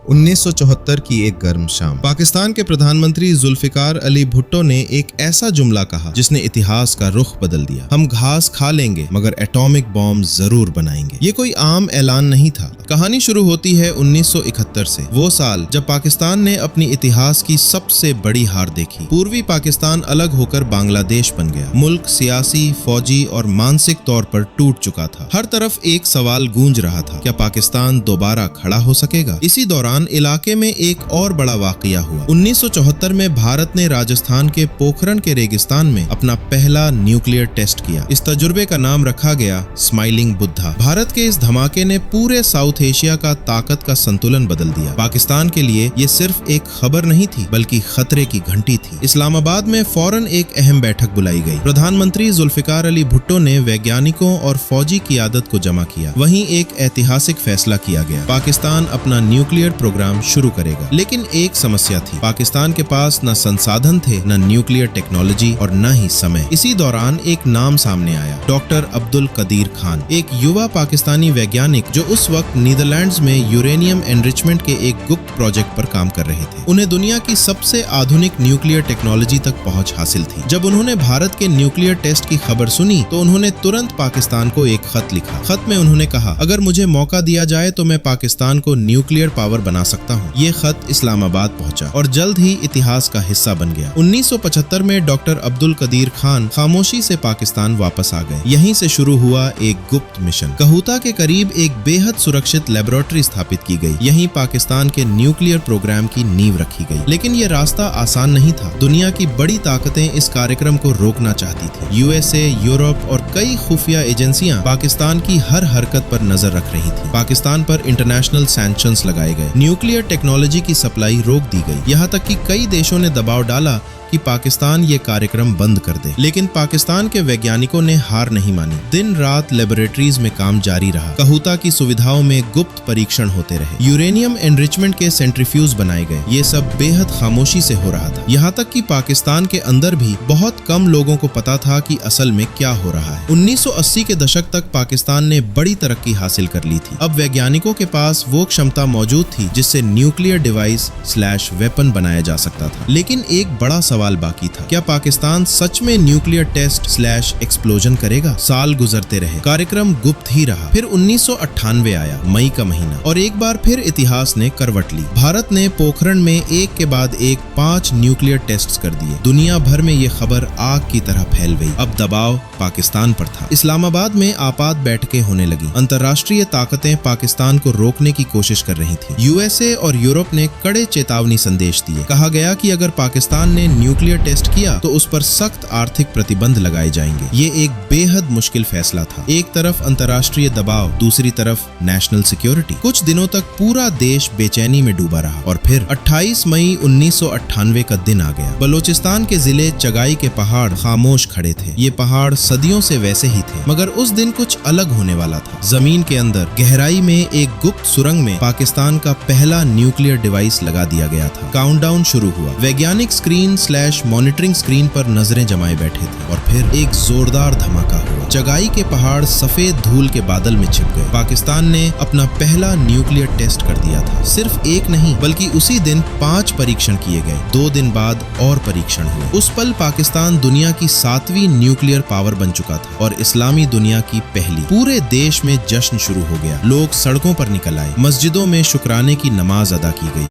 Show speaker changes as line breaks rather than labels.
1974 की एक गर्म शाम पाकिस्तान के प्रधानमंत्री जुल्फिकार अली भुट्टो ने एक ऐसा जुमला कहा जिसने इतिहास का रुख बदल दिया। हम घास खा लेंगे मगर एटॉमिक बॉम्ब जरूर बनाएंगे। ये कोई आम ऐलान नहीं था। कहानी शुरू होती है 1971 से, वो साल जब पाकिस्तान ने अपनी इतिहास की सबसे बड़ी हार देखी। पूर्वी पाकिस्तान अलग होकर बांग्लादेश बन गया। मुल्क सियासी, फौजी और मानसिक तौर पर टूट चुका था। हर तरफ एक सवाल गूंज रहा था, क्या पाकिस्तान दोबारा खड़ा हो सकेगा? इसी दौरान इलाके में एक और बड़ा वाकया हुआ। 1974 में भारत ने राजस्थान के पोखरण के रेगिस्तान में अपना पहला न्यूक्लियर टेस्ट किया। इस तजुर्बे का नाम रखा गया स्माइलिंग बुद्धा। भारत के इस धमाके ने पूरे साउथ एशिया का ताकत का संतुलन बदल दिया। पाकिस्तान के लिए ये सिर्फ एक खबर नहीं थी बल्कि खतरे की घंटी थी। इस्लामाबाद में फौरन एक अहम बैठक बुलाई गई। प्रधानमंत्री जुल्फिकार अली भुट्टो ने वैज्ञानिकों और फौजी क़ियादत को जमा किया। वहीं एक ऐतिहासिक फैसला किया गया, पाकिस्तान अपना न्यूक्लियर प्रोग्राम शुरू करेगा। लेकिन एक समस्या थी, पाकिस्तान के पास न संसाधन थे, न न्यूक्लियर टेक्नोलॉजी और न ही समय। इसी दौरान एक नाम सामने आया, डॉक्टर अब्दुल कदीर खान, एक युवा पाकिस्तानी वैज्ञानिक जो उस वक्त नीदरलैंड्स में यूरेनियम एनरिचमेंट के एक गुप्त प्रोजेक्ट पर काम कर रहे थे। उन्हें दुनिया की सबसे आधुनिक न्यूक्लियर टेक्नोलॉजी तक पहुंच हासिल थी। जब उन्होंने भारत के न्यूक्लियर टेस्ट की खबर सुनी तो उन्होंने तुरंत पाकिस्तान को एक खत लिखा। खत में उन्होंने कहा, अगर मुझे मौका दिया जाए तो मैं पाकिस्तान को न्यूक्लियर पावर बना सकता हूँ। ये खत इस्लामाबाद पहुंचा और जल्द ही इतिहास का हिस्सा बन गया। 1975 में डॉक्टर अब्दुल कदीर खान खामोशी से पाकिस्तान वापस आ गए। यहीं से शुरू हुआ एक गुप्त मिशन। कहूता के करीब एक बेहद सुरक्षित लेबोरेटरी स्थापित की गई। यहीं पाकिस्तान के न्यूक्लियर प्रोग्राम की नींव रखी गई। लेकिन ये रास्ता आसान नहीं था। दुनिया की बड़ी ताकतें इस कार्यक्रम को रोकना चाहती थी। यूएसए, यूरोप और कई खुफिया एजेंसियां पाकिस्तान की हर हरकत पर नजर रख रही थी। पाकिस्तान पर इंटरनेशनल सैंक्शंस लगाए गए। न्यूक्लियर टेक्नोलॉजी की सप्लाई रोक दी गई। यहाँ तक कि कई देशों ने दबाव डाला कि पाकिस्तान ये कार्यक्रम बंद कर दे। लेकिन पाकिस्तान के वैज्ञानिकों ने हार नहीं मानी। दिन रात लेबोरेटरीज में काम जारी रहा। कहूता की सुविधाओं में गुप्त परीक्षण होते रहे। यूरेनियम एनरिचमेंट के सेंट्रीफ्यूज बनाए गए। ये सब बेहद खामोशी से हो रहा था। यहाँ तक कि पाकिस्तान के अंदर भी बहुत कम लोगों को पता था कि असल में क्या हो रहा है। 1980 के दशक तक पाकिस्तान ने बड़ी तरक्की हासिल कर ली थी। अब वैज्ञानिकों के पास वो क्षमता मौजूद थी जिससे न्यूक्लियर डिवाइस / वेपन बनाया जा सकता था। लेकिन एक बड़ा सवाल बाकी था, क्या पाकिस्तान सच में न्यूक्लियर टेस्ट / एक्सप्लोजन करेगा? साल गुजरते रहे, कार्यक्रम गुप्त ही रहा। फिर 1998 आया, मई का महीना, और एक बार फिर इतिहास ने करवट ली। भारत ने पोखरण में एक के बाद एक 5 न्यूक्लियर टेस्ट कर दिए। दुनिया भर में ये खबर आग की तरह फैल गई। अब दबाव पाकिस्तान पर था। इस्लामाबाद में आपात बैठकें होने लगी। अंतर्राष्ट्रीय ताकतें पाकिस्तान को रोकने की कोशिश कर रही थी। यूएसए और यूरोप ने कड़े चेतावनी संदेश दिए। कहा गया कि अगर पाकिस्तान ने न्यूक्लियर टेस्ट किया तो उस पर सख्त आर्थिक प्रतिबंध लगाए जाएंगे। ये एक बेहद मुश्किल फैसला था। एक तरफ अंतर्राष्ट्रीय दबाव, दूसरी तरफ नेशनल सिक्योरिटी। कुछ दिनों तक पूरा देश बेचैनी में डूबा रहा और फिर 28 मई 1998 का दिन आ गया। बलोचिस्तान के जिले चगाई के पहाड़ खामोश खड़े थे। ये पहाड़ सदियों से वैसे ही थे, मगर उस दिन कुछ अलग होने वाला था। जमीन के अंदर गहराई में एक गुप्त सुरंग में पाकिस्तान का पहला न्यूक्लियर डिवाइस लगा दिया गया था। काउंटडाउन शुरू हुआ। वैज्ञानिक स्क्रीन / मॉनिटरिंग स्क्रीन पर नजरें जमाए बैठे थे और फिर एक जोरदार धमाका हुआ। चगाई के पहाड़ सफेद धूल के बादल में छिप गए। पाकिस्तान ने अपना पहला न्यूक्लियर टेस्ट कर दिया था। सिर्फ एक नहीं बल्कि उसी दिन 5 परीक्षण किए गए। 2 दिन बाद और परीक्षण हुए। उस पल पाकिस्तान दुनिया की 7वीं न्यूक्लियर पावर बन चुका था और इस्लामी दुनिया की पहली। पूरे देश में जश्न शुरू हो गया। लोग सड़कों पर निकल आए। मस्जिदों में शुक्राने की नमाज अदा की गई।